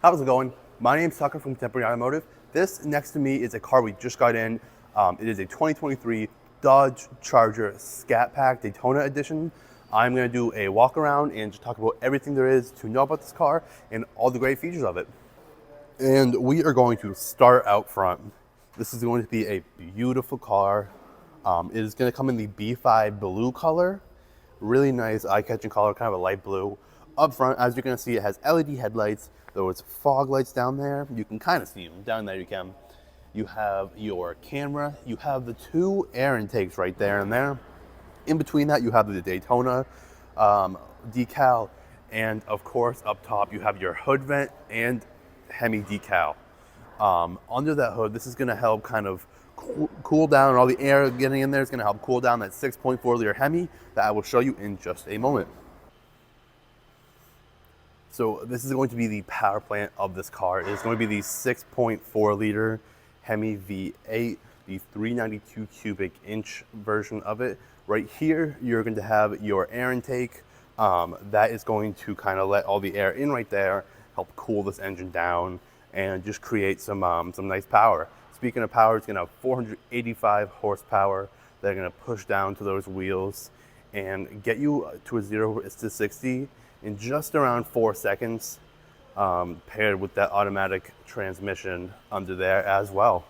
How's it going? My name's Tucker from Contemporary Automotive. This next to me is a car we just got in. It is a 2023 Dodge Charger Scat Pack Daytona Edition. I'm going to do a walk around and just talk about everything there is to know about this car and all the great features of it. And we are going to start out front. This is going to be a beautiful car. It is going to come in the B5 blue color. Really nice eye-catching color, kind of a light blue. Up front, as you're going to see, it has LED headlights. Those fog lights down there, you can kind of see them. Down there you can. You have your camera. You have the two air intakes right there and there. In between that, you have the Daytona decal. And of course, up top, you have your hood vent and HEMI decal. Under that hood, this is going to help kind of cool down, all the air getting in there is going to help cool down that 6.4 liter HEMI that I will show you in just a moment. So this is going to be the power plant of this car. It is going to be the 6.4 liter HEMI V8, the 392 cubic inch version of it. Right here, you're going to have your air intake. That is going to kind of let all the air in right there, help cool this engine down, and just create some nice power. Speaking of power, it's going to have 485 horsepower. They're going to push down to those wheels and get you to a 0 to 60 in just around 4 seconds, paired with that automatic transmission under there as well.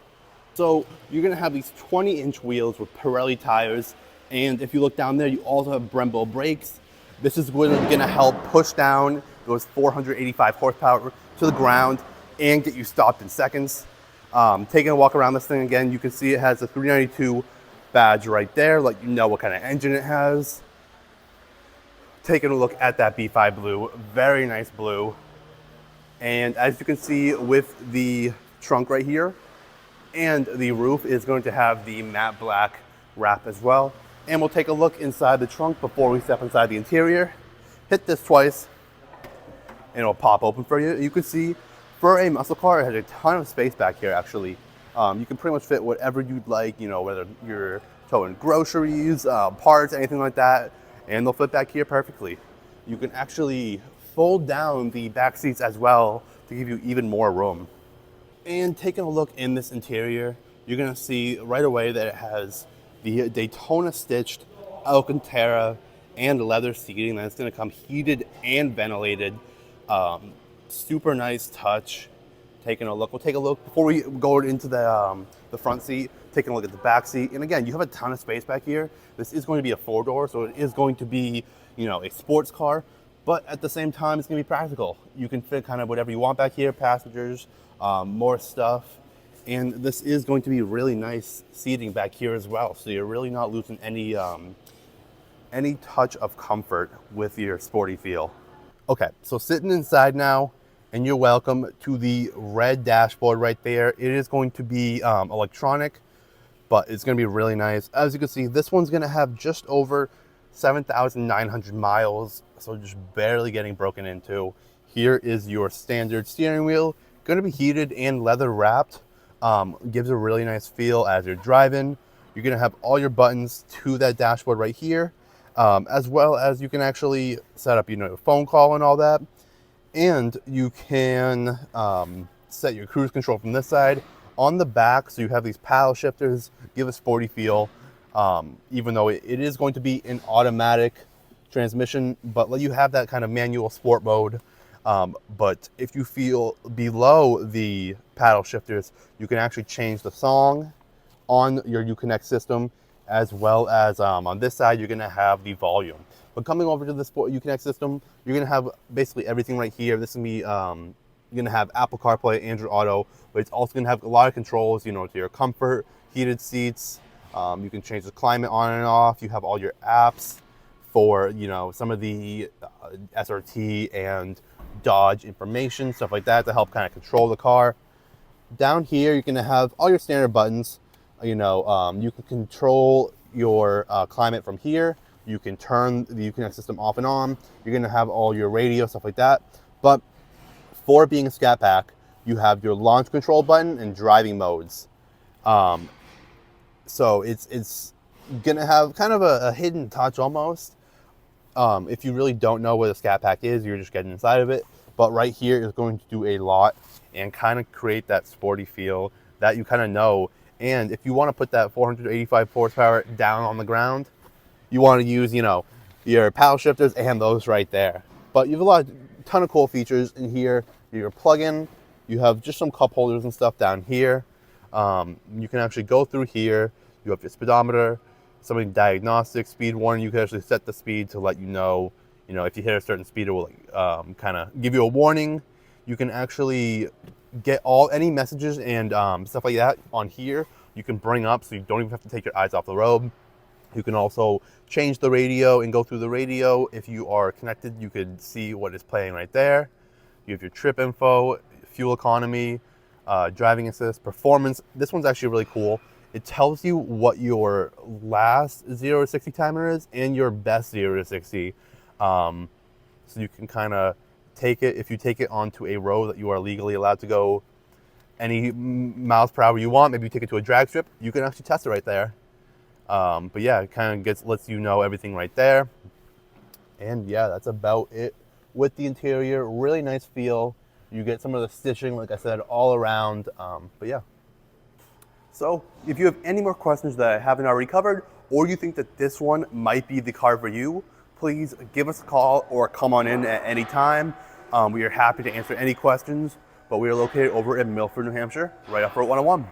So you're going to have these 20-inch wheels with Pirelli tires, and if you look down there, you also have Brembo brakes. This is going to help push down those 485 horsepower to the ground and get you stopped in seconds. Taking a walk around this thing again, you can see it has a 392 badge right there, let you know what kind of engine it has. Taking a look at that B5 blue, very nice blue. And as you can see with the trunk right here, and the roof is going to have the matte black wrap as well. And we'll take a look inside the trunk before we step inside the interior. Hit this twice, and it'll pop open for you. You can see for a muscle car, it has a ton of space back here actually. You can pretty much fit whatever you'd like, you know, whether you're towing groceries, parts, anything like that. And they'll fit back here perfectly. You can actually fold down the back seats as well to give you even more room. And taking a look in this interior, you're gonna see right away that it has the Daytona stitched Alcantara and leather seating that's gonna come heated and ventilated. Super nice touch. Taking a look, we'll take a look before we go into the front seat, taking a look at the back seat. And again, you have a ton of space back here. This is going to be a 4-door, so it is going to be, you know, a sports car, but at the same time, it's gonna be practical. You can fit kind of whatever you want back here, passengers, more stuff. And this is going to be really nice seating back here as well. So you're really not losing any touch of comfort with your sporty feel. Okay, so sitting inside now, and you're welcome to the red dashboard right there. It is going to be electronic, but it's going to be really nice. As you can see, this one's going to have just over 7,900 miles, so just barely getting broken into. Here is your standard steering wheel, going to be heated and leather wrapped. Gives a really nice feel as you're driving. You're going to have all your buttons to that dashboard right here, as well as you can actually set up, you know, a phone call and all that. And you can set your cruise control from this side. On the back, so you have these paddle shifters, give a sporty feel, even though it is going to be an automatic transmission, but let you have that kind of manual sport mode. But if you feel below the paddle shifters, you can actually change the song on your Uconnect system, as well as on this side, you're gonna have the volume. But coming over to this Uconnect system, you're gonna have basically everything right here. This is gonna be, you're gonna have Apple CarPlay, Android Auto, but it's also gonna have a lot of controls, you know, to your comfort, heated seats. You can change the climate on and off. You have all your apps for, you know, some of the SRT and Dodge information, stuff like that to help kind of control the car. Down here, you're gonna have all your standard buttons. You know, you can control your climate from here. You can turn the Uconnect system off and on. You're gonna have all your radio, stuff like that. But for being a Scat Pack, you have your launch control button and driving modes. So it's gonna have kind of a hidden touch almost. If you really don't know what a Scat Pack is, you're just getting inside of it. but right here is going to do a lot and kind of create that sporty feel that you kind of know. And if you want to put that 485 horsepower down on the ground, you want to use, you know, your paddle shifters and those right there. But you have ton of cool features in here. Your plug-in, you have just some cup holders and stuff down here. You can actually go through here. You have your speedometer, some diagnostic, speed warning. You can actually set the speed to let you know, if you hit a certain speed, it will kind of give you a warning. You can actually get any messages and stuff like that on here. You can bring up so you don't even have to take your eyes off the road. You can also change the radio and go through the radio. If you are connected, you could see what is playing right there. You have your trip info, fuel economy, driving assist, performance. This one's actually really cool. It tells you what your last 0 to 60 timer is and your best 0 to 60. So you can kind of take it, if you take it onto a road that you are legally allowed to go any miles per hour you want, maybe you take it to a drag strip, you can actually test it right there. But yeah, it kind of lets you know everything right there. And yeah, that's about it with the interior. Really nice feel. You get some of the stitching, like I said, all around. But yeah. So if you have any more questions that I haven't already covered, or you think that this one might be the car for you, please give us a call or come on in at any time. We are happy to answer any questions, but we are located over in Milford, New Hampshire, right off Route 101.